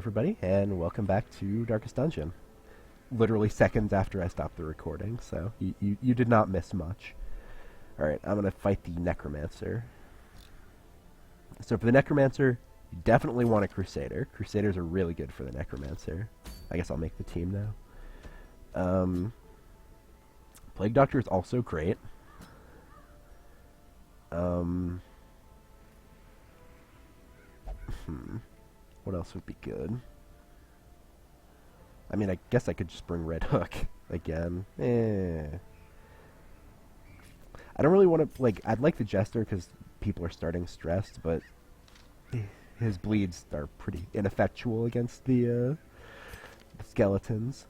everybody, and welcome back to Darkest Dungeon. Literally seconds after I stopped the recording, so you did not miss much. Alright, I'm going to fight the Necromancer. So for the Necromancer, you definitely want a Crusader. Crusaders are really good for the Necromancer. I guess I'll make the team now. Plague Doctor is also great. What else would be good? I mean, I guess I could just bring Red Hook again. I don't really want to, like, I'd like the Jester because people are starting stressed, but his bleeds are pretty ineffectual against the skeletons.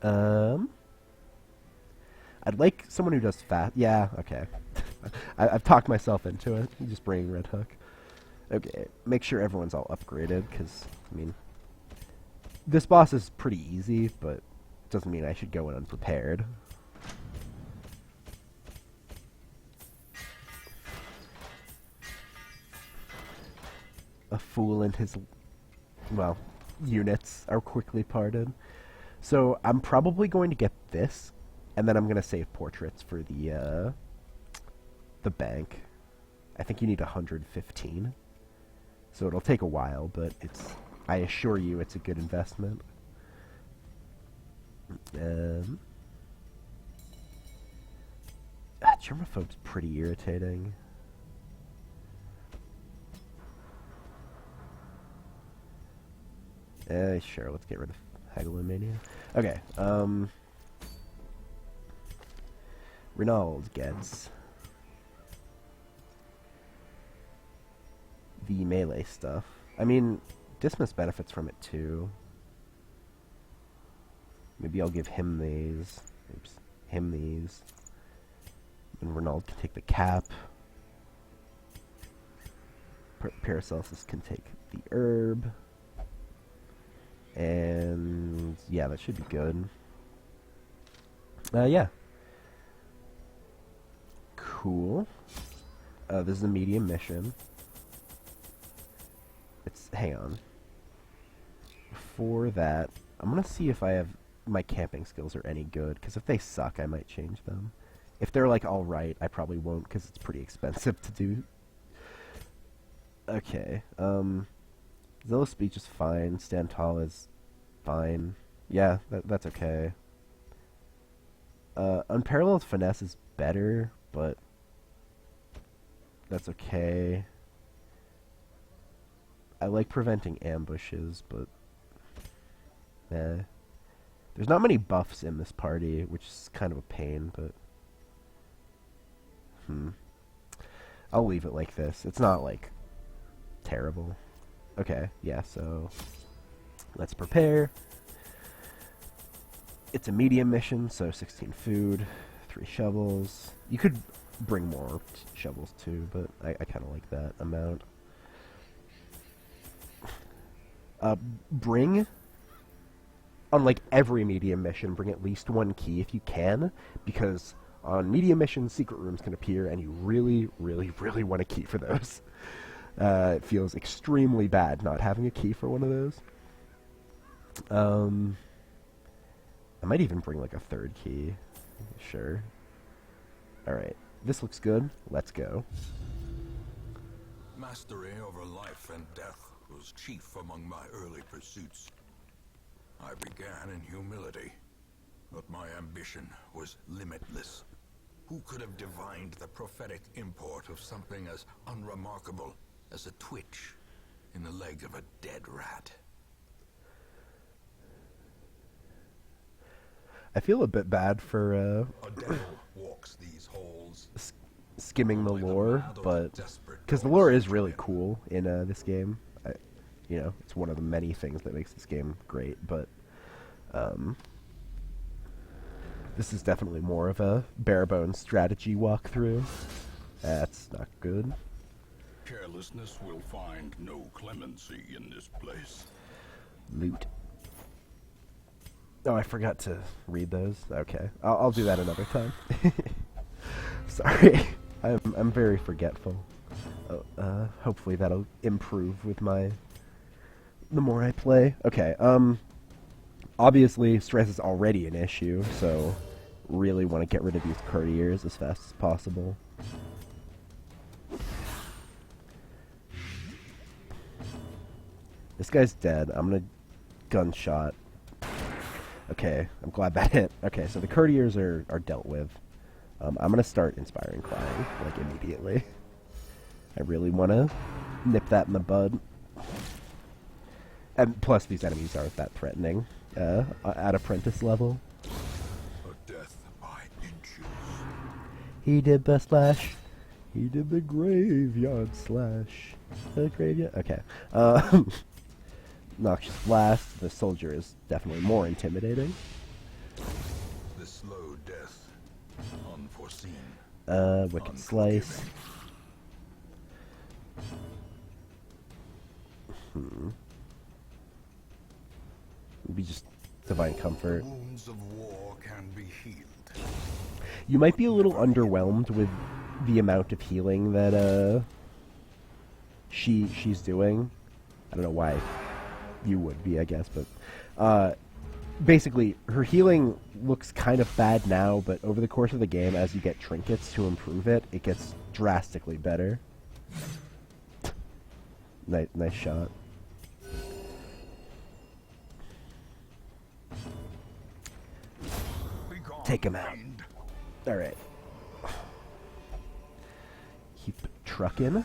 I'd like someone who does fast. Yeah, okay. I've talked myself into it. Just bringing Red Hook. Okay, make sure everyone's all upgraded, because, I mean, this boss is pretty easy, but doesn't mean I should go in unprepared. A fool and his, well, units are quickly parted. So I'm probably going to get this, and then I'm going to save portraits for the bank. I think you need 115. So it'll take a while, but I assure you it's a good investment. Germaphobe's pretty irritating. Sure, let's get rid of Hagelomania. Okay, Renauld gets the melee stuff. I mean, Dismas benefits from it too. Maybe I'll give him these. Oops. Him these. And Renauld can take the cap. Paracelsus can take the herb. And yeah, that should be good. Yeah. Cool. This is a medium mission. Hang on. Before that, I'm gonna see if I have my camping skills are any good, because if they suck, I might change them. If they're like alright, I probably won't, because it's pretty expensive to do. Okay, Zealous Speech is fine, Stand Tall is fine. Yeah, that's okay. Unparalleled Finesse is better, but that's okay. I like preventing ambushes, but there's not many buffs in this party, which is kind of a pain, but I'll leave it like this. It's not, like, terrible. Okay, yeah, so let's prepare. It's a medium mission, so 16 food, 3 shovels. You could bring more shovels too, but I kind of like that amount. Bring, on like every medium mission, bring at least 1 key if you can, because on medium missions, secret rooms can appear, and you really, really, really want a key for those. It feels extremely bad not having a key for one of those. I might even bring like a 3rd key. Sure. Alright, this looks good. Let's go. Mastery over life and death was chief among my early pursuits. I began in humility, but my ambition was limitless. Who could have divined the prophetic import of something as unremarkable as a twitch in the leg of a dead rat? I feel a bit bad for A devil walks these halls, skimming the lore, but because the lore is really cool in this game. You know, it's one of the many things that makes this game great, but this is definitely more of a bare-bones strategy walkthrough. That's not good. Carelessness will find no clemency in this place. Loot. Oh, I forgot to read those. Okay, I'll do that another time. Sorry, I'm very forgetful. Hopefully that'll improve with my the more I play. Okay, obviously stress is already an issue, so really want to get rid of these courtiers as fast as possible. This guy's dead. I'm gonna gunshot. Okay, I'm glad that hit. Okay, so the courtiers are dealt with. I'm gonna start inspiring crying, like, immediately. I really want to nip that in the bud. And plus, these enemies aren't that threatening at apprentice level. A death by inches. He did the slash. He did the graveyard slash. The graveyard. Okay. Noxious blast. The soldier is definitely more intimidating. The slow death. Unforeseen. Wicked slice. Maybe just divine comfort. Wounds of war can be healed. You might be a little underwhelmed with the amount of healing that she's doing. I don't know why you would be, I guess, but basically her healing looks kind of bad now, but over the course of the game, as you get trinkets to improve it, it gets drastically better. Nice shot. Take him out. Alright. Keep trucking.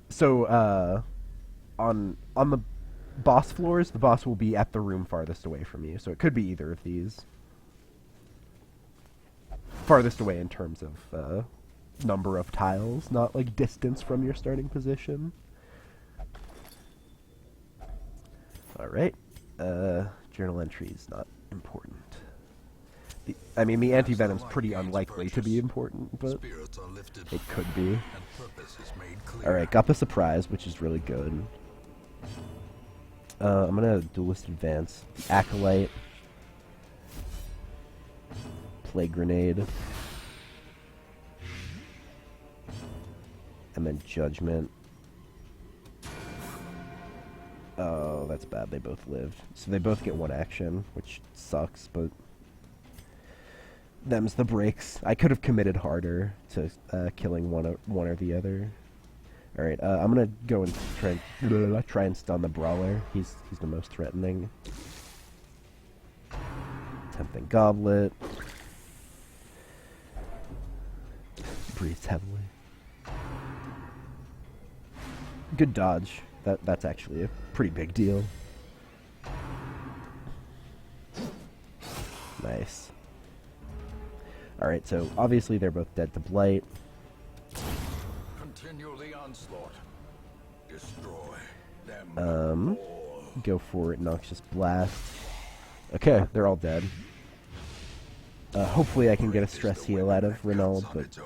So, on the boss floors, the boss will be at the room farthest away from you, so it could be either of these. Farthest away in terms of, number of tiles, not, like, distance from your starting position. Alright. Journal entries, not important. I mean, the anti-venom's pretty unlikely to be important, but it could be. Alright, got the surprise, which is really good. I'm gonna duelist advance. Acolyte. Plague grenade. And then judgment. Oh, that's bad. They both lived. So they both get one action, which sucks, but them's the breaks. I could have committed harder to killing one or the other. All right, I'm gonna go and try and stun the brawler. He's the most threatening. Tempting goblet. Breathes heavily. Good dodge. That's actually a pretty big deal. Nice. Alright, so obviously they're both dead to blight. Continue the onslaught. Destroy them. Go for Noxious Blast. Okay, they're all dead. Hopefully I can get a stress heal out of Renauld, but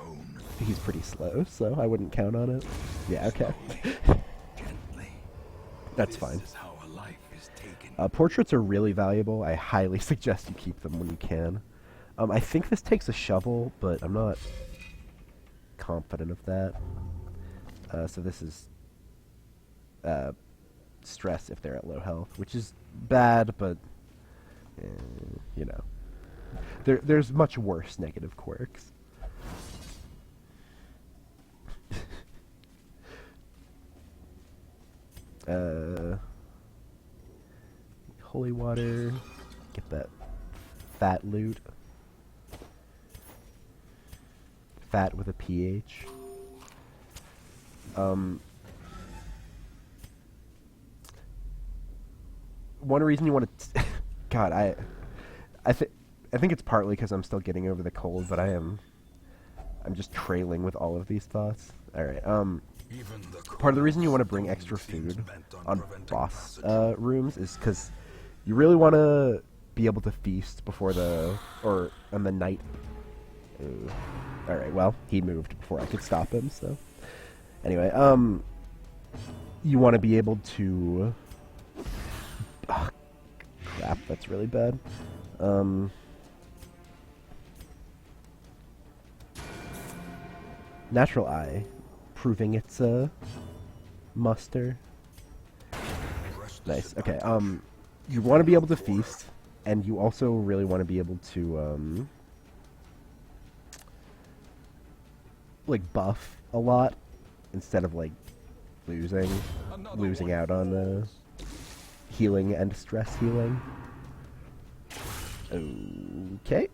he's pretty slow, so I wouldn't count on it. Yeah, okay. That's fine. Portraits are really valuable. I highly suggest you keep them when you can. I think this takes a shovel, but I'm not confident of that. So this is stress if they're at low health, which is bad, but you know, there's much worse negative quirks. Holy water, get that fat loot. Fat with a PH. One reason you want to... God, I think it's partly because I'm still getting over the cold, but I'm just trailing with all of these thoughts. Alright, part of the reason you want to bring extra food on boss rooms is because you really want to be able to feast before on the night. Alright, well, he moved before I could stop him, so... Anyway, you want to be able to... Oh, crap, that's really bad. Natural Eye, proving it's a muster. Nice. Okay. You want to be able to feast, and you also really want to be able to like buff a lot instead of like losing out on healing and stress healing. Okay.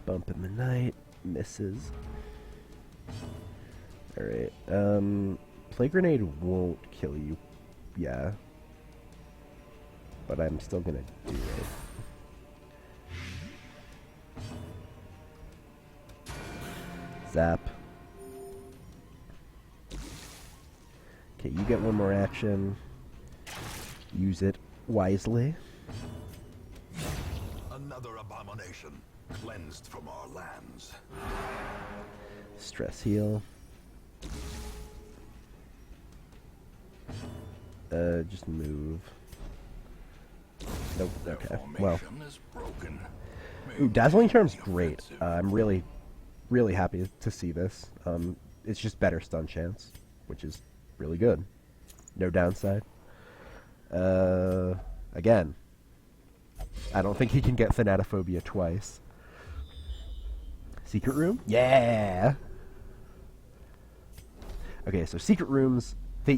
Bump in the night misses. All right. Plague grenade won't kill you. Yeah. But I'm still gonna do it. Zap. Okay, you get one more action. Use it wisely. Another abomination cleansed from our lands. Stress heal. Just move. Nope, okay. Well. Is broken. Ooh, Dazzling Charm's great. I'm really happy to see this. It's just better stun chance, which is really good. No downside. Again, I don't think he can get Thanatophobia twice. Secret room? Yeah! Okay, so secret rooms, they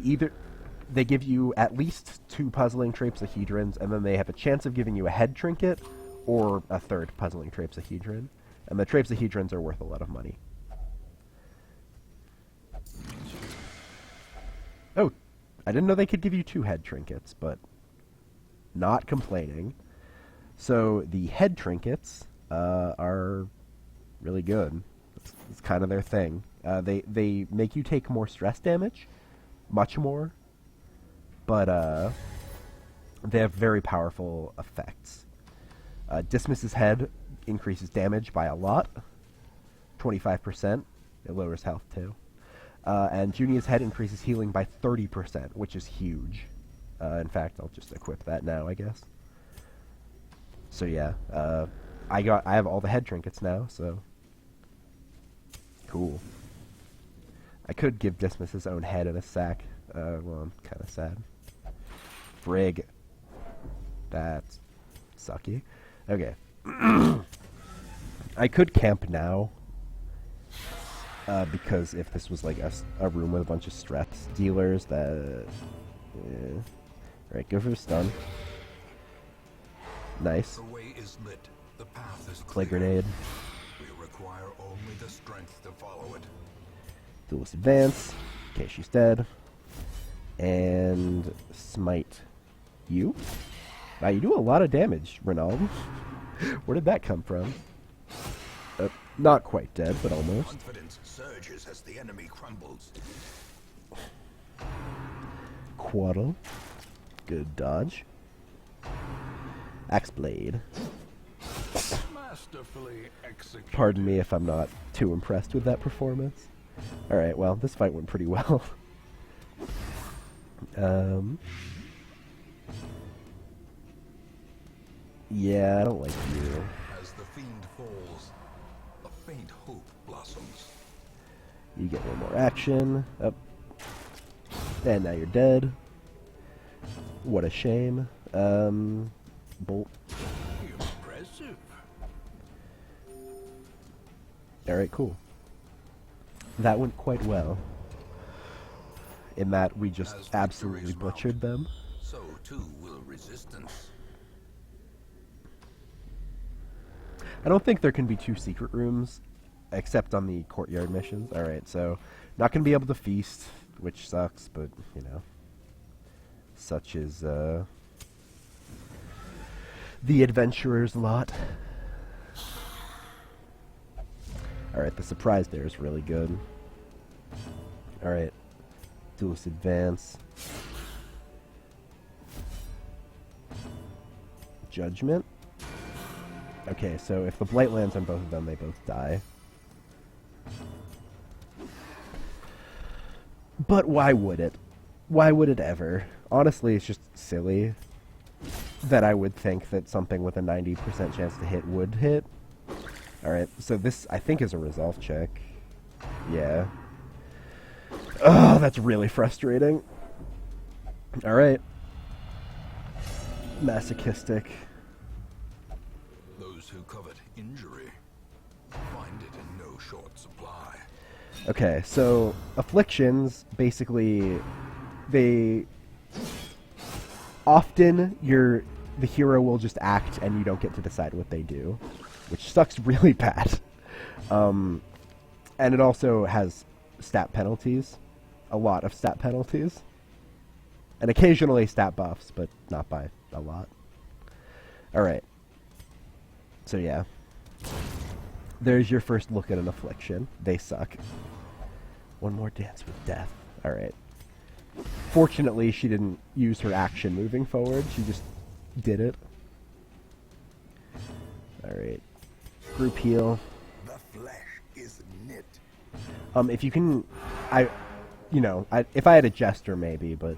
give you at least 2 puzzling trapezohedrons, and then they have a chance of giving you a head trinket, or a 3rd puzzling trapezohedron. And the trapezohedrons are worth a lot of money. Oh, I didn't know they could give you 2 head trinkets, but not complaining. So the head trinkets are really good. It's kind of their thing. They make you take more stress damage, much more, but they have very powerful effects. Dismiss's head increases damage by a lot, 25%. It lowers health too. And Junia's head increases healing by 30%, which is huge. In fact, I'll just equip that now, I guess. So yeah, I have all the head trinkets now, so cool. I could give Dismas his own head in a sack. Well, I'm kind of sad. Frig. That's sucky. Okay. I could camp now. Because if this was like a room with a bunch of stress dealers, that... Yeah. Alright, go for the stun. Nice. The way is lit. The path is Plague clear. grenade. We require only the strength to follow it. Duelist advance. Okay, she's dead. And smite you. Wow, you do a lot of damage, Renald. Where did that come from? Not quite dead, but almost. Confidence surges as the enemy crumbles. Quaddle. Good dodge. Axe blade. Masterfully executed. Pardon me if I'm not too impressed with that performance. Alright, well, this fight went pretty well. Yeah, I don't like you. As the fiend falls, a faint hope blossoms. You get one more action. Up. And now you're dead. What a shame. Bolt. Impressive. Alright, cool. That went quite well. In that we just As absolutely victories mount, butchered them. So too will resistance. I don't think there can be 2 secret rooms, except on the courtyard missions. Alright, so not going to be able to feast, which sucks, but, you know, such is the adventurer's lot. Alright, the surprise there is really good. Alright, Duelist advance. Judgment. Okay, so if the blight lands on both of them, they both die. But why would it? Why would it ever? Honestly, it's just silly that I would think that something with a 90% chance to hit would hit. Alright, so this, I think, is a resolve check. Yeah. Oh, that's really frustrating. Alright. Masochistic. Those who covet injury find it in no short supply. Okay, so afflictions, basically, they... Often, the hero will just act and you don't get to decide what they do, which sucks really bad. And it also has stat penalties. A lot of stat penalties. And occasionally stat buffs, but not by a lot. Alright. So yeah. There's your first look at an affliction. They suck. One more dance with death. Alright. Fortunately, she didn't use her action moving forward. She just did it. Alright. Group heal. The flesh is knit. If you can... if I had a jester, maybe, but...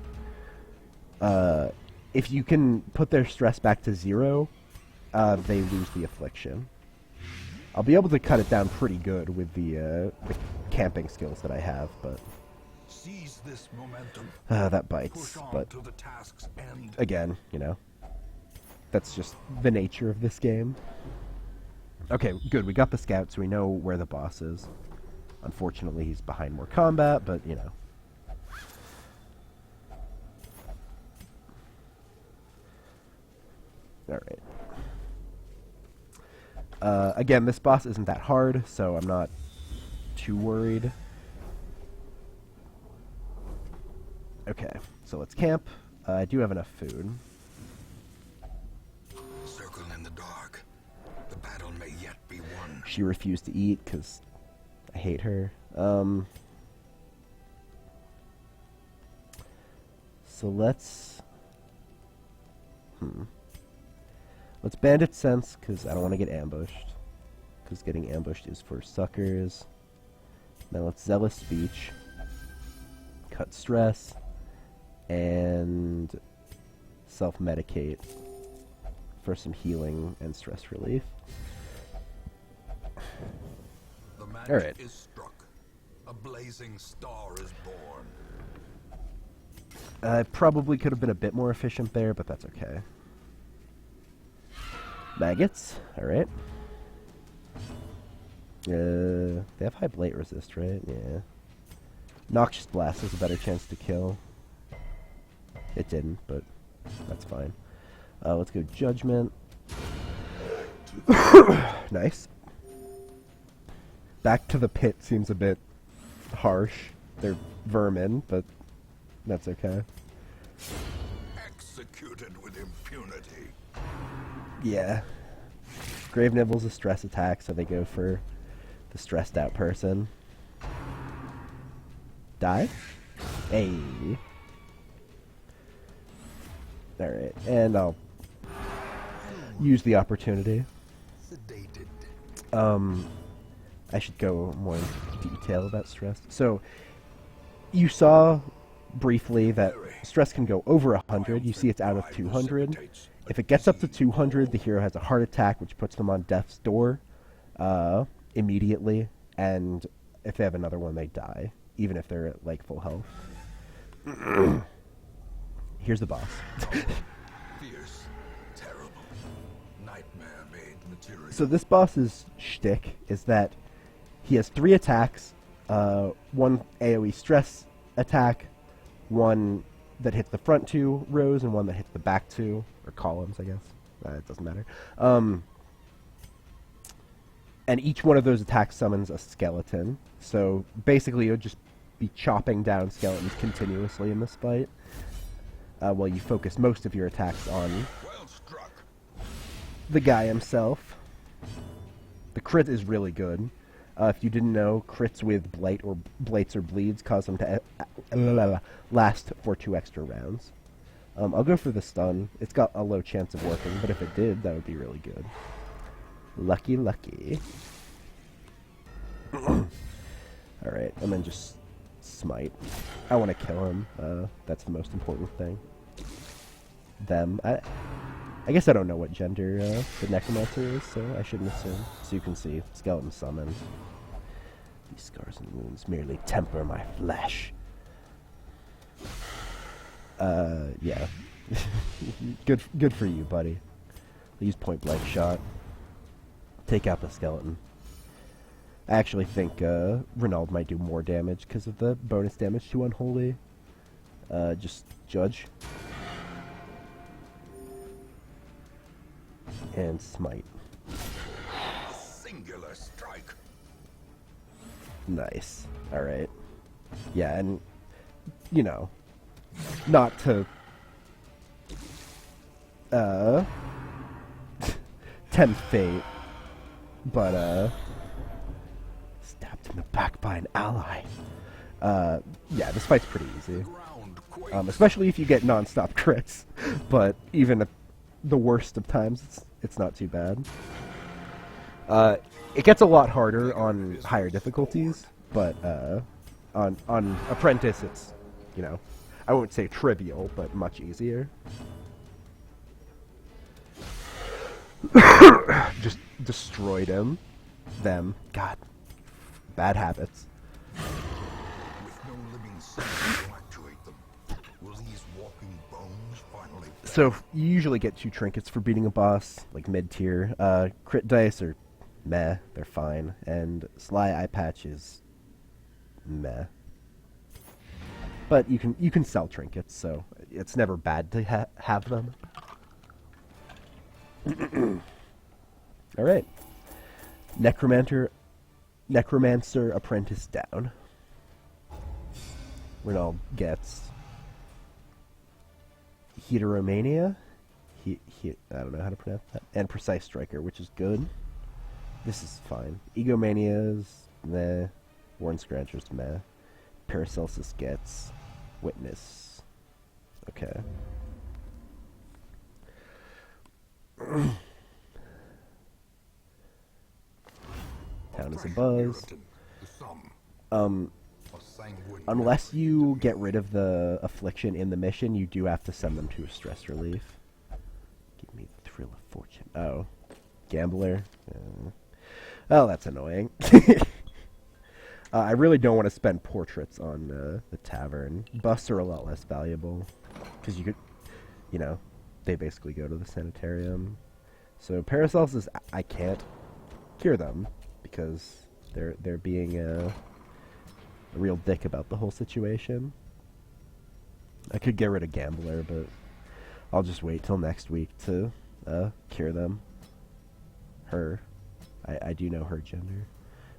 if you can put their stress back to 0, they lose the affliction. I'll be able to cut it down pretty good with the camping skills that I have, but... Seize this momentum. That bites, Push on but... to the task's end. Again, that's just the nature of this game. Okay, good, we got the scout, so we know where the boss is. Unfortunately, he's behind more combat, but, Alright. Again, this boss isn't that hard, so I'm not too worried. Okay, so let's camp. I do have enough food. Circle in the dark. The battle may yet be won. She refused to eat because I hate her. So let's... Let's Bandit Sense, because I don't want to get ambushed. Because getting ambushed is for suckers. Now let's Zealous Speech. Cut Stress. And self-medicate for some healing and stress relief. The magic Alright. is struck. A blazing star is born. I probably could have been a bit more efficient there, but that's okay. Maggots, alright. They have high blight resist, right? Yeah. Noxious Blast has a better chance to kill. It didn't, but that's fine. Let's go Judgment. Nice. Back to the pit seems a bit harsh. They're vermin, but that's okay. Executed with impunity. Yeah. Grave Nibble's a stress attack, so they go for the stressed out person. Die? Hey. Alright, and I'll use the opportunity. Sedated. I should go more into detail about stress. So, you saw briefly that stress can go over 100. You see it's out of 200. If it gets up to 200, the hero has a heart attack, which puts them on death's door immediately. And if they have another one, they die, even if they're at, like, full health. Here's the boss. Fierce, terrible, nightmare-made material. So this boss's shtick is that he has 3 attacks, one AoE stress attack, one that hits the front 2 rows, and one that hits the back 2, or columns, I guess. It doesn't matter. And each one of those attacks summons a skeleton. So basically, you'll just be chopping down skeletons continuously in this fight, while you focus most of your attacks on Well struck. the guy himself. The crit is really good. If you didn't know, crits with blight or blights or bleeds cause them to last for 2 extra rounds. I'll go for the stun. It's got a low chance of working, but if it did, that would be really good. Lucky, lucky. Alright, and then just smite. I want to kill him. That's the most important thing. Them. I guess I don't know what gender the Necromancer is, so I shouldn't assume. So you can see, skeleton summoned. These scars and wounds merely temper my flesh. Yeah. Good for you, buddy. Use point blank shot. Take out the skeleton. I actually think Renauld might do more damage because of the bonus damage to Unholy. Just judge. And smite. Singular strike. Nice. Alright. Yeah, and, you know, not to, tempt fate, but, stabbed in the back by an ally. Yeah, this fight's pretty easy. Ground quakes. Especially if you get non-stop crits, but even at the worst of times, it's not too bad. It gets a lot harder on higher difficulties, but on Apprentice, it's, you know, I won't say trivial, but much easier. Just destroyed him. Them. God. Bad habits. With no living sense to actuate them, will these walking bones finally... So, you usually get 2 trinkets for beating a boss, like mid-tier. Crit dice are meh, they're fine. And Sly Eye Patch is meh. But you can sell trinkets, so it's never bad to have them. Alright. Necromancer Apprentice down. Renauld gets Heteromania. I don't know how to pronounce that. And Precise Striker, which is good. This is fine. Egomania's meh. Warren Scratcher's meh. Paracelsus gets Witness. Okay. Town is a buzz. Unless you get rid of the affliction in the mission, you do have to send them to a stress relief. Give me the thrill of fortune. Oh. Gambler. Oh, that's annoying. I really don't want to spend portraits on the tavern. Busts are a lot less valuable. Because you could, you know, they basically go to the sanitarium. So Paracelsus, I can't cure them. Because they're being a real dick about the whole situation. I could get rid of Gambler, but I'll just wait till next week to cure them. Her. I do know her gender.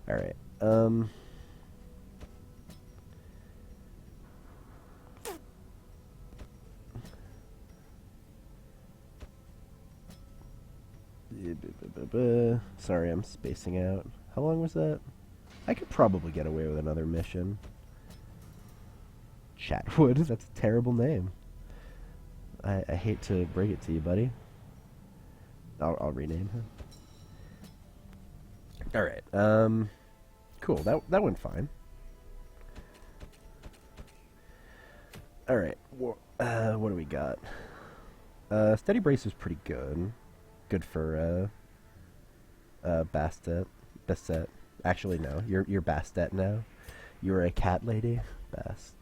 Alright. Sorry, I'm spacing out. How long was that? I could probably get away with another mission. Chatwood? That's a terrible name. I hate to break it to you, buddy. I'll rename him. Alright, cool, that went fine. Alright, what do we got? Steady Brace is pretty good. Good for, Bastet. Actually, no, you're Bastet now. You're a cat lady. Bastet.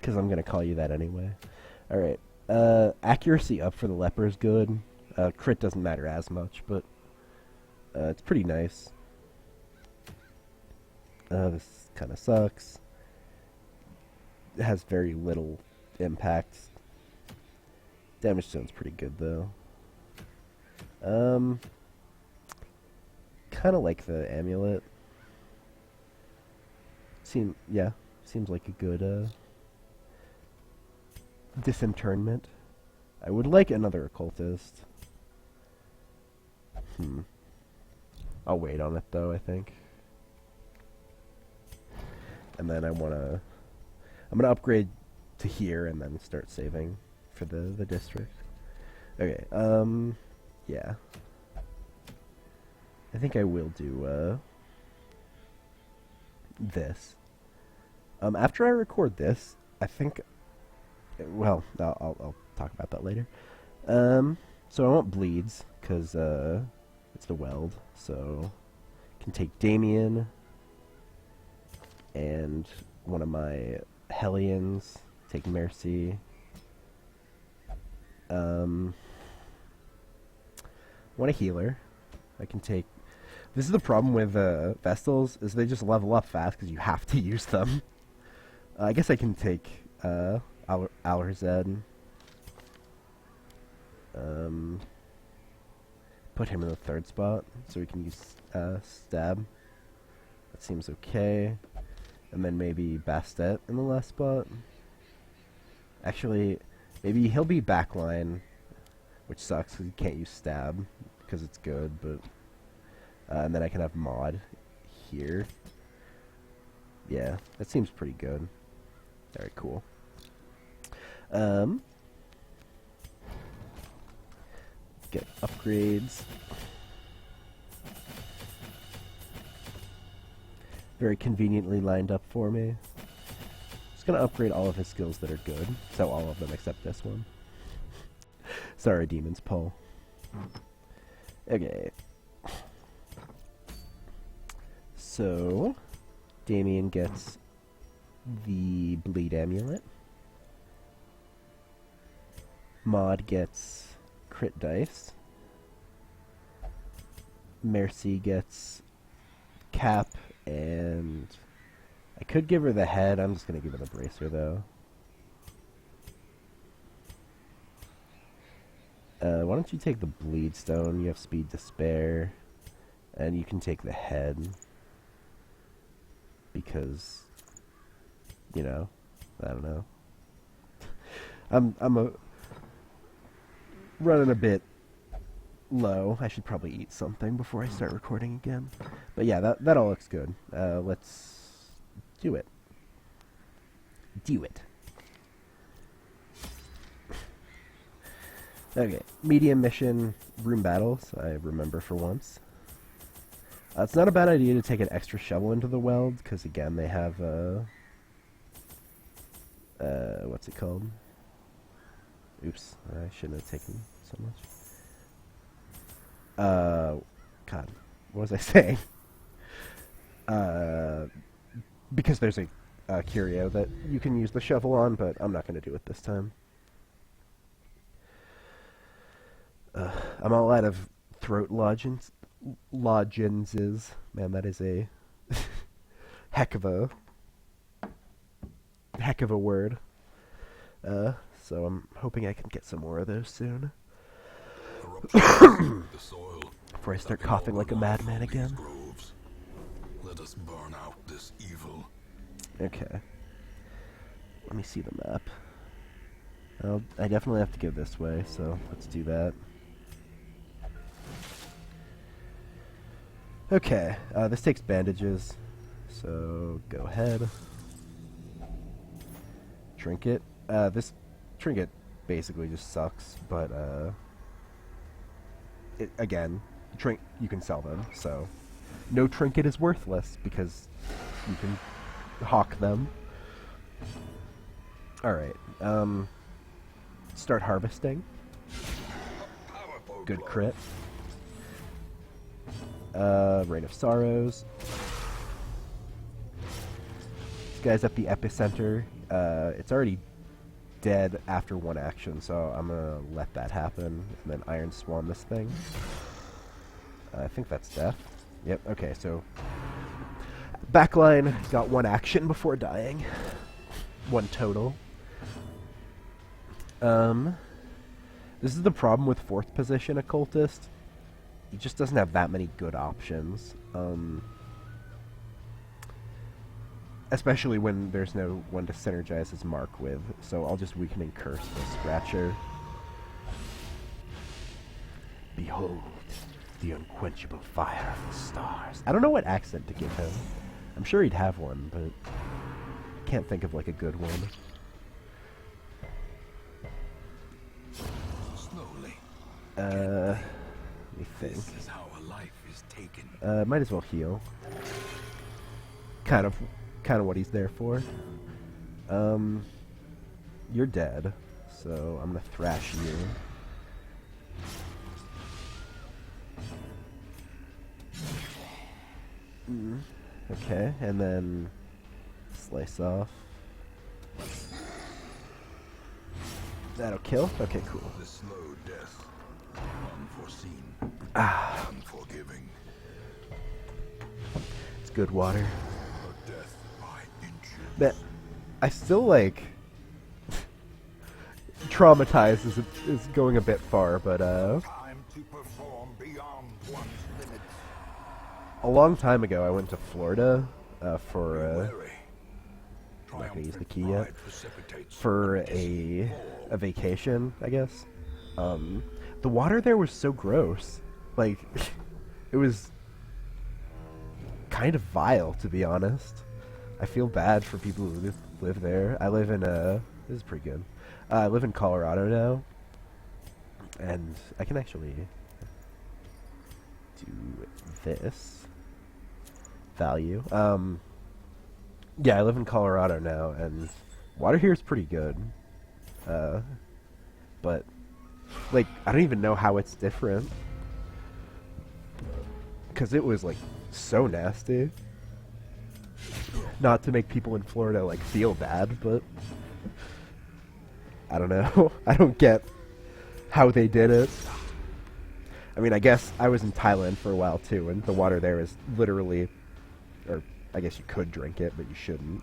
Because I'm gonna call you that anyway. Alright, accuracy up for the leper is good. Crit doesn't matter as much, but it's pretty nice. This kind of sucks. It has very little impact. Damage zone's pretty good though. Kind of like the amulet. Seems like a good disinterment. I would like another occultist. I'll wait on it though, I think. And then I'm gonna upgrade to here and then start saving for the district. Okay, yeah. I think I will do this. After I record this, I think, well, I'll talk about that later. So I want bleeds, because it's the weld, so can take Damien, and one of my Hellions. Take Mercy. Want a healer. I can take... This is the problem with Vestals, is they just level up fast because you have to use them. I guess I can take Alarzed. Put him in the third spot so we can use Stab. That seems okay. And then maybe Bastet in the last spot. Actually, maybe he'll be backline, which sucks because you can't use Stab because it's good, but... and then I can have Mod here. Yeah, that seems pretty good. Alright, cool. Get upgrades. Very conveniently lined up for me. Just gonna upgrade all of his skills that are good. So all of them except this one. Sorry, Demon's Pull. Okay. So, Damien gets the Bleed Amulet. Maud gets Crit Dice. Mercy gets Cap, and I could give her the head. I'm just going to give her the Bracer, though. Why don't you take the Bleed Stone? You have Speed to spare. And you can take the head. Because, you know, I don't know. I'm running a bit low. I should probably eat something before I start recording again. But yeah, that all looks good. Let's do it. Do it. Okay, medium mission, room battles, I remember for once. It's not a bad idea to take an extra shovel into the weld, because again, they have, what's it called? Oops, I shouldn't have taken so much. God, what was I saying? Because there's a curio that you can use the shovel on, but I'm not going to do it this time. I'm all out of throat lozenges. Man, that is a heck of a word. So I'm hoping I can get some more of those soon. The soil. Before I start coughing like a madman again. Groves. Let us burn out this evil. Okay. Let me see the map. I definitely have to go this way, so let's do that. Okay, this takes bandages, so go ahead. Trinket. This trinket basically just sucks, but again, you can sell them, so no trinket is worthless because you can hawk them. Alright, start harvesting. Good crit. Rain of Sorrows. This guy's at the epicenter. It's already dead after one action, so I'm gonna let that happen, and then Iron Swan this thing. I think that's death. Yep, okay, so backline got one action before dying. One total. This is the problem with 4th position Occultist. He just doesn't have that many good options. Especially when there's no one to synergize his mark with. So I'll just Weakening Curse the Scratcher. Behold, the unquenchable fire of the stars. I don't know what accent to give him. I'm sure he'd have one, but I can't think of like a good one. Slowly. Let me think. This is how a life is taken. Might as well heal. Kind of what he's there for. You're dead, so I'm gonna thrash you. Okay, and then Slice off. That'll kill? Okay, cool. The slow death, unforeseen, unforgiving. It's good water. A death by inches. That I still like. Traumatized is going a bit far, but Time to perform beyond one's limits. a long time ago I went to Florida for Wary. I'm not gonna use the Triumphant key yet. pride precipitates For a vacation, I guess. The water there was so gross. Like, it was kind of vile, to be honest. I feel bad for people who live there. I live in this is pretty good. I live in Colorado now, and I can actually do this value. Yeah, I live in Colorado now, and water here is pretty good. But like, I don't even know how it's different, because it was like so nasty. Not to make people in Florida like feel bad, but I don't know. I don't get how they did it. I mean, I guess I was in Thailand for a while too, and the water there is literally, or I guess you could drink it, but you shouldn't.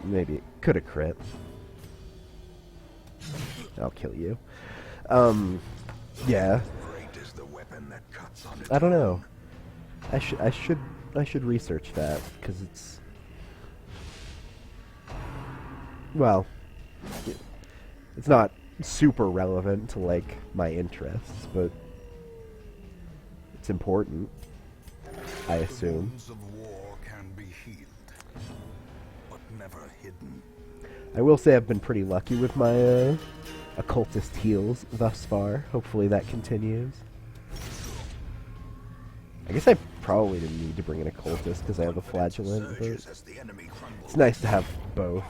Maybe it could have crit. I'll kill you. Yeah. Great is the weapon that cuts on its I don't know. I should research that, because it's, well, it's not super relevant to like my interests, but it's important, I assume. wounds of war can be healed, but never hidden. I will say I've been pretty lucky with my occultist heals thus far. Hopefully that continues. I guess I probably didn't need to bring an occultist because I have a flagellant, but Surges as the enemy crumbles. it's nice to have both.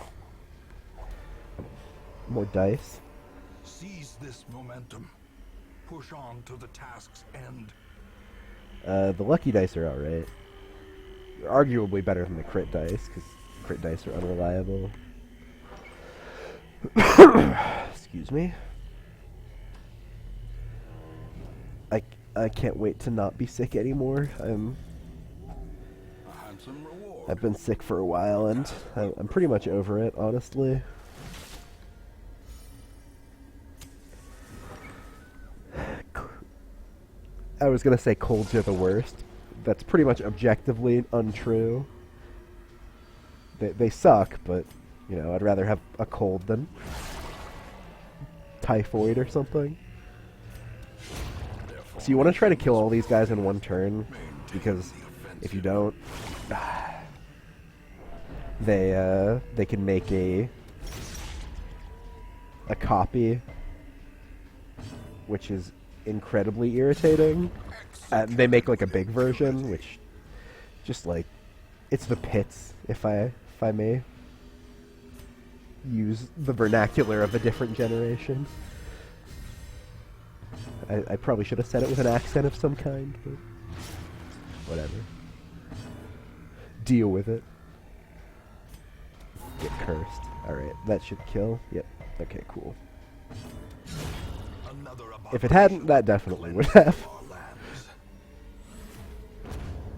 More dice. Seize this momentum. Push on to the task's end. The lucky dice are alright. They're arguably better than the crit dice, because crit dice are unreliable. Excuse me. I can't wait to not be sick anymore. A handsome reward. I've been sick for a while, and I'm pretty much over it, honestly. I was gonna say colds are the worst. That's pretty much objectively untrue. They suck, but, you know, I'd rather have a cold than typhoid or something. So you want to try to kill all these guys in one turn, because if you don't, they can make a copy, which is incredibly irritating. They make like a big version, which just like, it's the pits, if I may use the vernacular of a different generation. I probably should have said it with an accent of some kind, but whatever. Deal with it. Get cursed. Alright, that should kill. Yep. Okay, cool. If it hadn't, that definitely would have.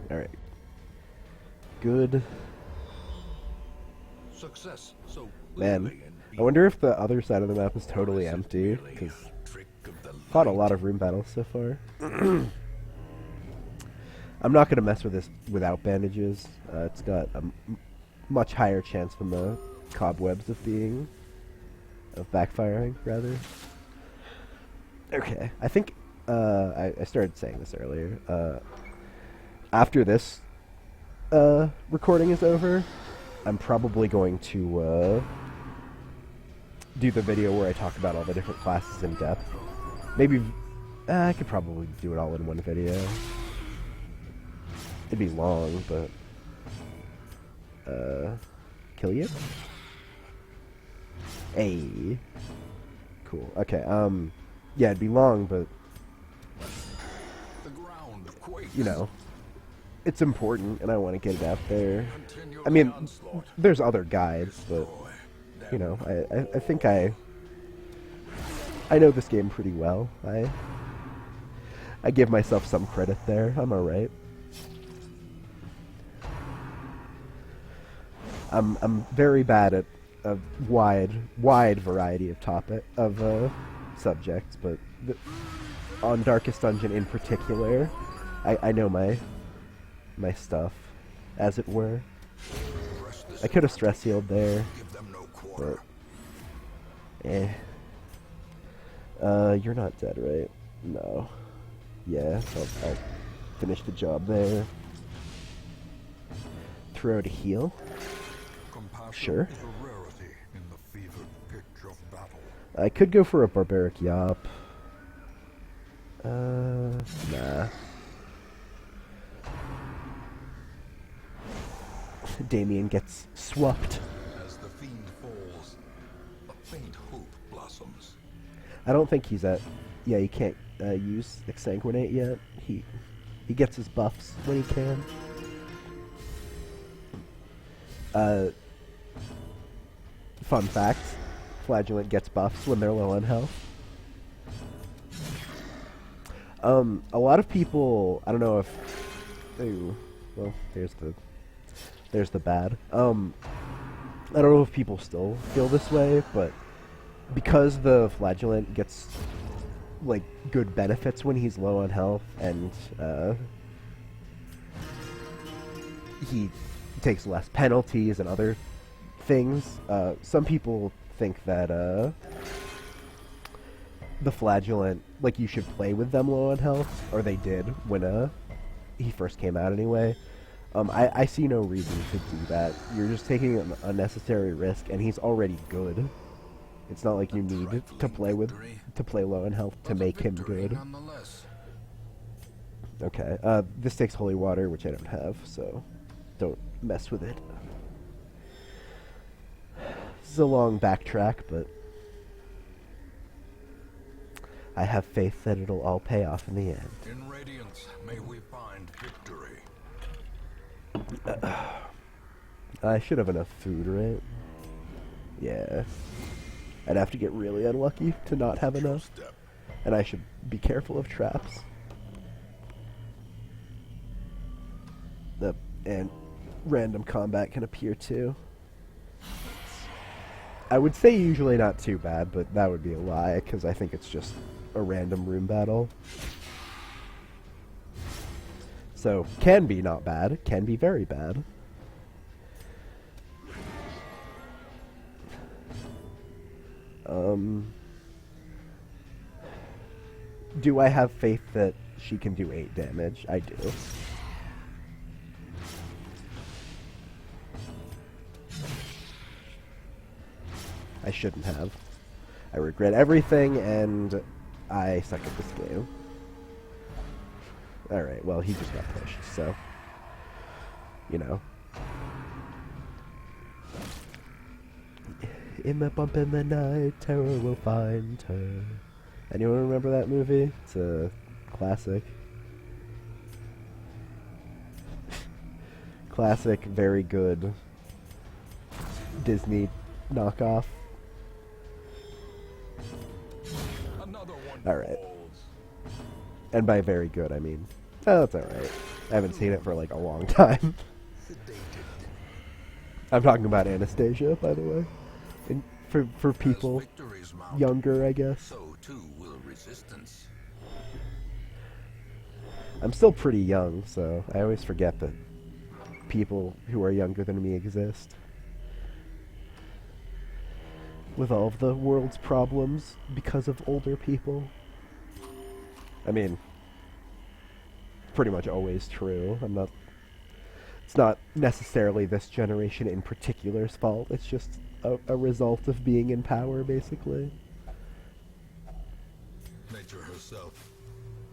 Alright. Good. Success so Man, I wonder if the other side of the map is totally empty, because fought a lot of room battles so far. I'm not going to mess with this without bandages. It's got a much higher chance from the cobwebs of backfiring, rather. Okay, I think I started saying this earlier. After this recording is over, I'm probably going to do the video where I talk about all the different classes in depth. Maybe I could probably do it all in one video. It'd be long, but kill you? Hey. Cool. Okay, yeah, it'd be long, but ground quakes. you know, it's important, and I want to get it out there. Continue I mean, the onslaught. there's other guides, but Destroy you them. know, I think I know this game pretty well. I give myself some credit there. I'm alright. I'm very bad at a wide variety of subjects, but on Darkest Dungeon in particular, I know my stuff, as it were. Press this I could have stress healed there, give them no but quarter. you're not dead, right? No. Yeah, I'll finish the job there. Throw to heal. Compassion Sure. is a rarity in the fevered pitch of battle. I could go for a barbaric yop. Nah. Damien gets swapped. As the fiend falls, a faint hope blossoms. I don't think he's at. Yeah, he can't use Exsanguinate yet. He gets his buffs when he can. Fun fact: Flagellant gets buffs when they're low on health. A lot of people. I don't know if. Ooh, well, there's the bad. I don't know if people still feel this way, but because the Flagellant gets like good benefits when he's low on health, and he takes less penalties and other things, some people think that the Flagellant, like, you should play with them low on health, or they did when he first came out anyway. I see no reason to do that. You're just taking an unnecessary risk, and he's already good. It's not like you need to play low on health to make him good. Nonetheless. Okay, this takes holy water, which I don't have, so don't mess with it. This is a long backtrack, but I have faith that it'll all pay off in the end. In Radiance, may we find victory. I should have enough food, right? Yeah. I'd have to get really unlucky to not have enough. Step. And I should be careful of traps. And random combat can appear too. I would say usually not too bad, but that would be a lie, because I think it's just a random room battle. So, can be not bad, can be very bad. Do I have faith that she can do 8 damage? I do. I shouldn't have. I regret everything, and I suck at this game. Alright, well, he just got pushed, so... You know. In the bump in the night, terror will find her. Anyone remember that movie? It's a classic. Classic, very good Disney knockoff. Another one Alright. falls. And by very good, I mean, oh, that's alright. I haven't seen it for like a long time. I'm talking about Anastasia, by the way. And for people As victories mount, younger, I guess. so too will resistance. I'm still pretty young, so I always forget that people who are younger than me exist. With all of the world's problems because of older people. I mean, pretty much always true. It's not necessarily this generation in particular's fault. It's just a result of being in power, basically. Nature herself,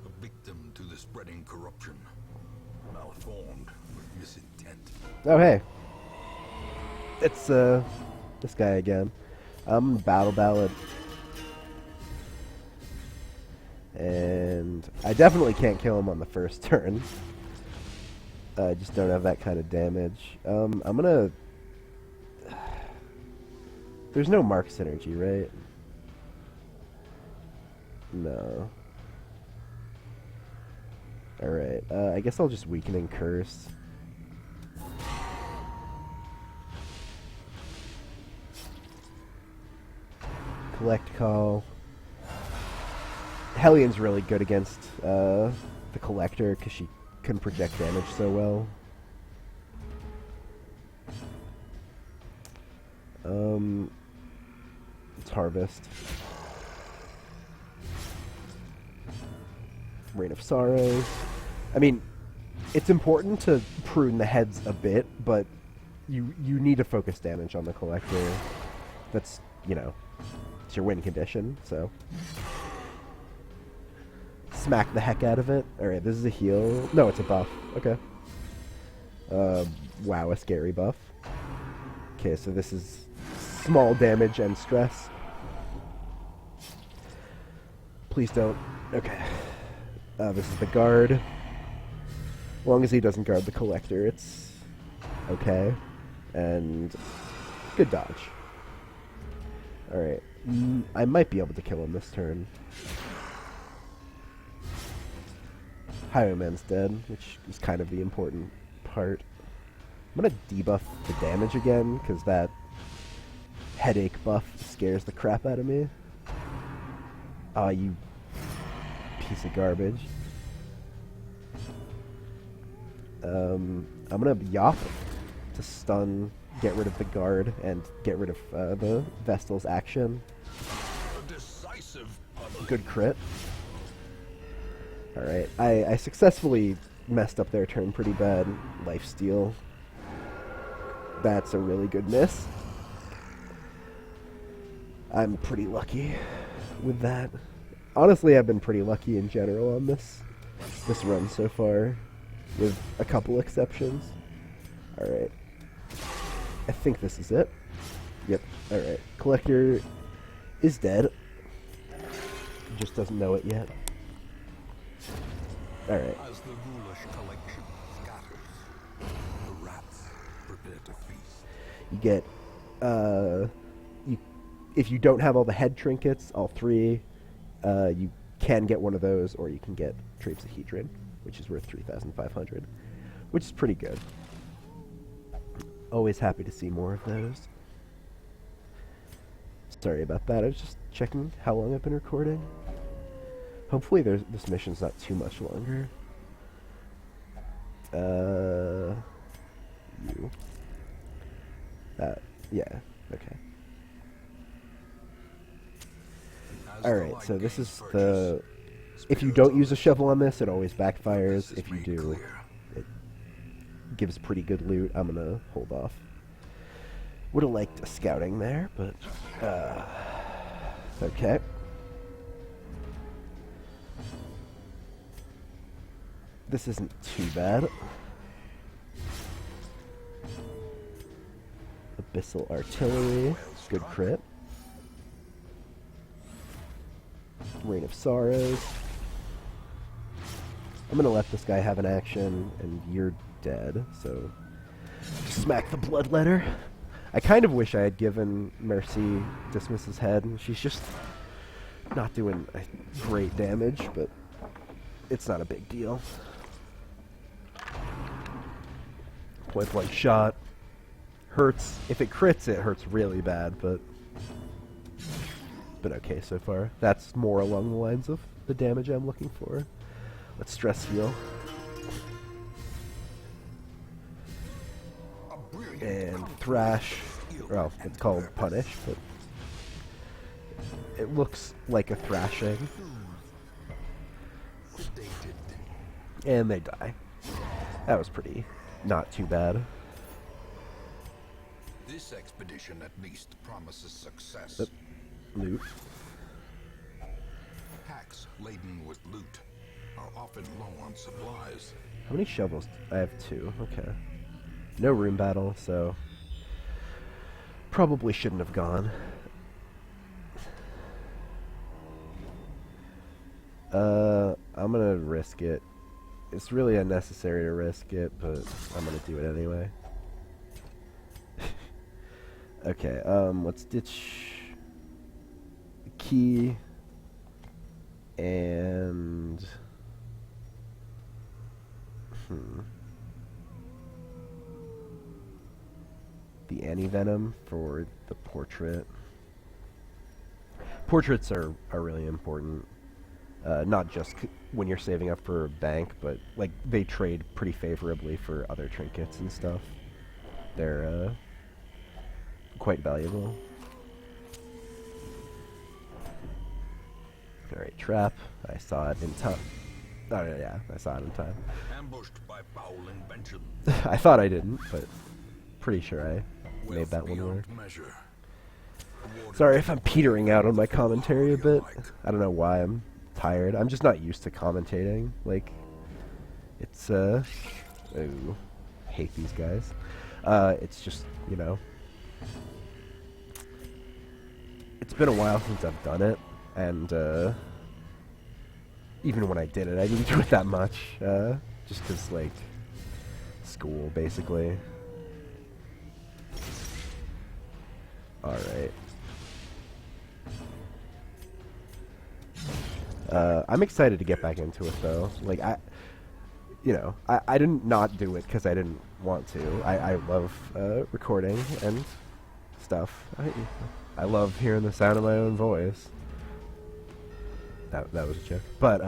a victim to the spreading corruption, malformed with misintent. Oh, hey. It's, this guy again. Battle Ballad. And and I definitely can't kill him on the first turn. I just don't have that kind of damage. I'm gonna... There's no mark synergy, right? No. Alright, I guess I'll just Weakening Curse. Collect Call. Hellions really good against the Collector because she can project damage so well. Let's Harvest. Rain of Sorrows. I mean, it's important to prune the heads a bit, but you need to focus damage on the Collector. That's, you know, it's your win condition, so... Smack the heck out of it. Alright, this is a heal. No, it's a buff. Okay. Wow, a scary buff. Okay, so this is small damage and stress. Please don't. Okay. This is the guard. As long as he doesn't guard the Collector, it's okay. And good dodge. Alright. I might be able to kill him this turn. Hyoman's dead, which is kind of the important part. I'm gonna debuff the damage again, because that headache buff scares the crap out of me. Aw, you piece of garbage. I'm gonna Yop to stun, get rid of the guard, and get rid of the Vestal's action. A decisive Good crit. Alright, I successfully messed up their turn pretty bad. Lifesteal. That's a really good miss. I'm pretty lucky with that. Honestly, I've been pretty lucky in general on this run so far, with a couple exceptions. Alright. I think this is it. Yep, alright. Collector is dead. Just doesn't know it yet. Alright. As the ghoulish collection scatters, the rats prepare to feast. You get, if you don't have all the head trinkets, all three, you can get one of those, or you can get Trapezohedron, which is worth 3,500, which is pretty good. Always happy to see more of those. Sorry about that, I was just checking how long I've been recording. Hopefully this mission's not too much longer. You. Yeah, okay. Alright, so this is the... If you don't use a shovel on this, it always backfires. If you do, it gives pretty good loot. I'm gonna hold off. Would have liked a scouting there, but... okay. This isn't too bad. Abyssal Artillery, good crit. Rain of Sorrows. I'm gonna let this guy have an action, and you're dead, so... Smack the Bloodletter. I kind of wish I had given Mercy Dismiss's head. She's just not doing great damage, but it's not a big deal. Point blank shot. Hurts. If it crits, it hurts really bad, but it's been okay so far. That's more along the lines of the damage I'm looking for. Let's stress heal. And Thrash. Well, it's called Punish, but it looks like a thrashing. And they die. That was pretty not too bad. This expedition at least promises success. Loot. Packs laden with loot are often low on supplies. How many shovels? I have 2. Okay. No room battle, so probably shouldn't have gone. I'm I'm gonna risk it. It's really unnecessary to risk it, but I'm gonna do it anyway. Okay, let's ditch the key and the anti-venom for the portrait. Portraits are really important. Not just when you're saving up for a bank, but like they trade pretty favorably for other trinkets and stuff. They're quite valuable. Alright, trap. I saw it in time. Oh yeah, I saw it in time. Ambushed by foul invention. I thought I didn't, but pretty sure I made Wealth that one beyond work. measure. Sorry if I'm petering out on my commentary a bit. I don't know why I'm tired. I'm just not used to commentating. Like, it's, oh, hate these guys. It's just, you know, it's been a while since I've done it, and, even when I did it, I didn't do it that much, just 'cause, like, school, basically. Alright. I'm excited to get back into it, though. Like, I didn't not do it because I didn't want to. I love recording and stuff. I love hearing the sound of my own voice. That was a joke. But,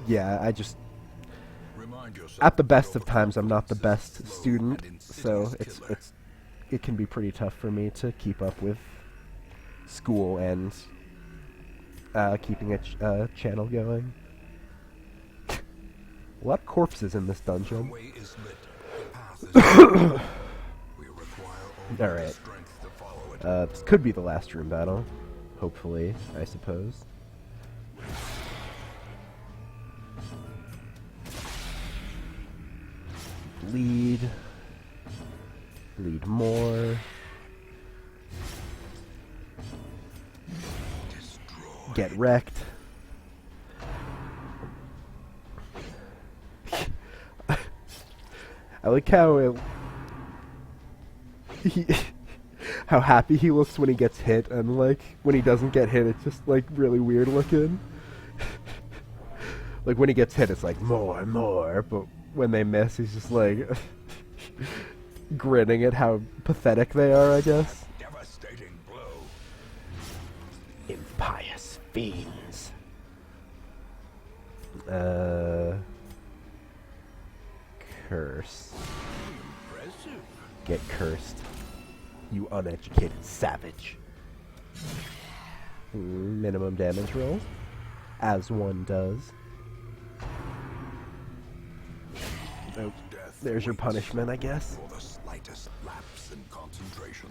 yeah, I just... At the best of times, I'm not the best student, so it can be pretty tough for me to keep up with school and keeping a channel going. A lot of corpses in this dungeon. Alright. This could be the last room battle. Hopefully, I suppose. Bleed. Bleed more. Get wrecked. I like how how happy he looks when he gets hit, and like when he doesn't get hit, it's just like really weird looking. Like when he gets hit, it's like more and more, but when they miss, he's just like grinning at how pathetic they are, I guess. Devastating blow. Impious fiends. Curse. Impressive. Get cursed. You uneducated savage. Minimum damage roll. As one does. Oh, there's your punishment, I guess. For the slightest lapse in concentration.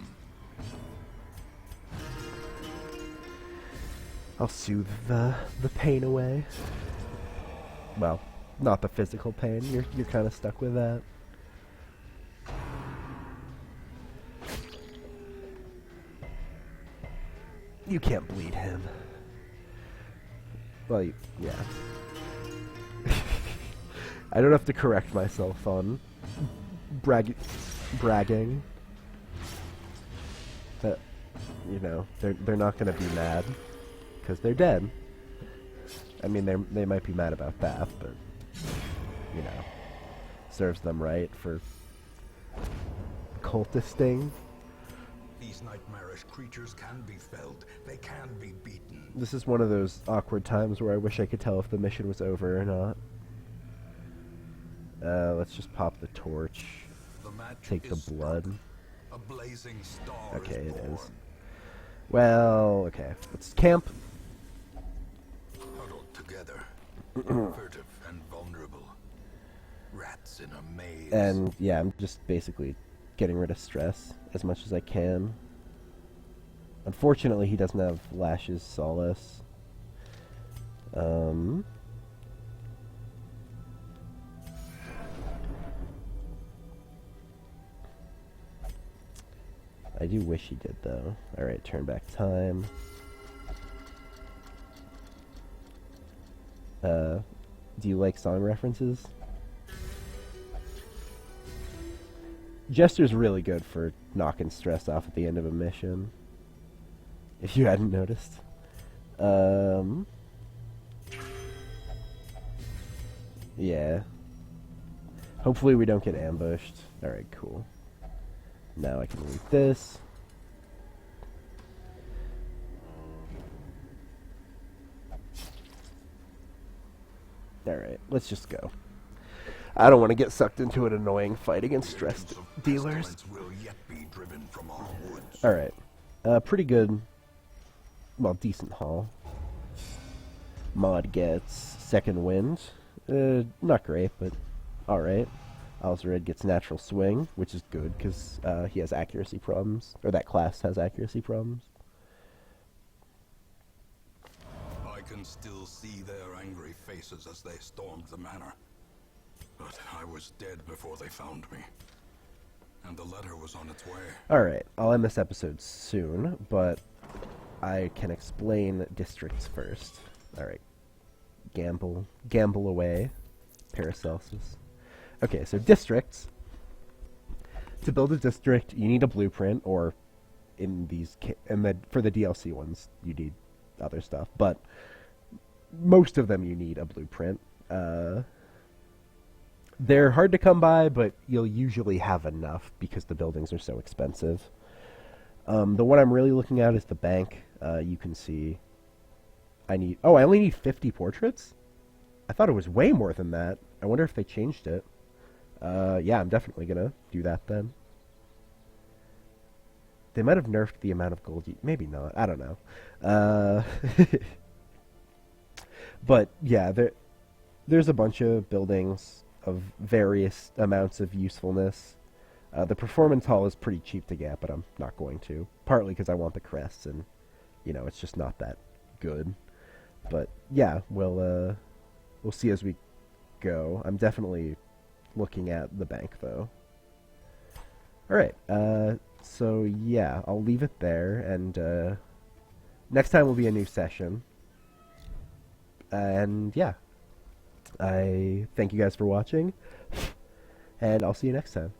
I'll soothe the pain away. Well, not the physical pain. You're kind of stuck with that. You can't bleed him. Well, yeah. I don't have to correct myself on bragging. But, you know, they're not gonna be mad because they're dead. I mean, they might be mad about that, but you know, serves them right for cultisting. These nightmarish creatures can be felled. They can be beaten. This is one of those awkward times where I wish I could tell if the mission was over or not. Let's just pop the torch. Take the blood. A blazing star Okay, is it born. is. Well, okay. Let's camp. Huddled together, furtive and vulnerable. Rats in a maze. And yeah, I'm just basically getting rid of stress as much as I can. Unfortunately, he doesn't have Lash's Solace. I do wish he did, though. Alright, turn back time. Do you like song references? Jester's really good for knocking stress off at the end of a mission. If you hadn't noticed. Yeah. Hopefully we don't get ambushed. Alright, cool. Now I can read this. Alright, let's just go. I don't want to get sucked into an annoying fight against stressed dealers. Pestilence will yet be driven from our woods. Alright. Pretty good. Well, decent haul. Mod gets second wind. Not great, but alright. Alzared gets natural swing, which is good, because he has accuracy problems. Or that class has accuracy problems. I can still see their angry faces as they stormed the manor. But I was dead before they found me. And the letter was on its way. Alright, I'll end this episode soon, but I can explain districts first. Alright. Gamble away. Paracelsus. Okay, so districts. To build a district, you need a blueprint, or for the DLC ones, you need other stuff. But most of them, you need a blueprint. They're hard to come by, but you'll usually have enough because the buildings are so expensive. The one I'm really looking at is the bank. You can see I only need 50 portraits? I thought it was way more than that. I wonder if they changed it. Yeah, I'm definitely gonna do that then. They might have nerfed the amount of gold maybe not. I don't know. But yeah, there's a bunch of buildings of various amounts of usefulness. The performance hall is pretty cheap to get, but I'm not going to. Partly because I want the crests, and it's just not that good. But yeah, we'll see as we go. I'm definitely looking at the bank though. Alright, so yeah, I'll leave it there, and next time will be a new session. And yeah, I thank you guys for watching, and I'll see you next time.